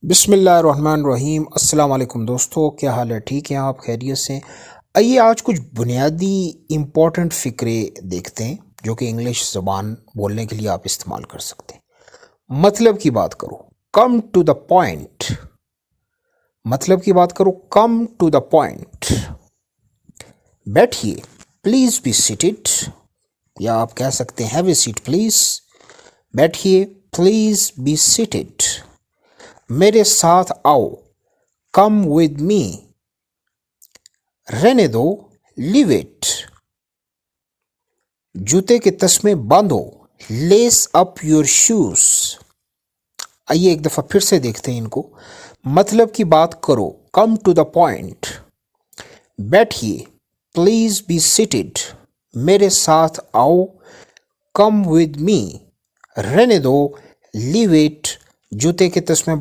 बिस्मिल्लाहिर्रहमानिर्रहीम। अस्सलाम वालेकुम दोस्तों, क्या हाल है? ठीक हैं आप? खैरियत से? आइए आज कुछ बुनियादी इम्पोर्टेंट फ़िक्रे देखते हैं जो कि इंग्लिश ज़बान बोलने के लिए आप इस्तेमाल कर सकते हैं। मतलब की बात करो, कम टू द पॉइंट। मतलब की बात करो, कम टू द पॉइंट। बैठिए, प्लीज़ बी सीटेड, या आप कह सकते हैं हैव ए सीट प्लीज़। बैठिए, प्लीज़ बी सीटेड। मेरे साथ आओ, कम विद मी। रहने दो, लीव इट। जूते के तस्मे बांधो, लेस अप योर शूज। आइए एक दफा फिर से देखते हैं इनको। मतलब की बात करो, कम टू द पॉइंट। बैठिए, प्लीज बी सीटेड। मेरे साथ आओ, कम विद मी। रहने दो, लीव इट। जूते के तस्मे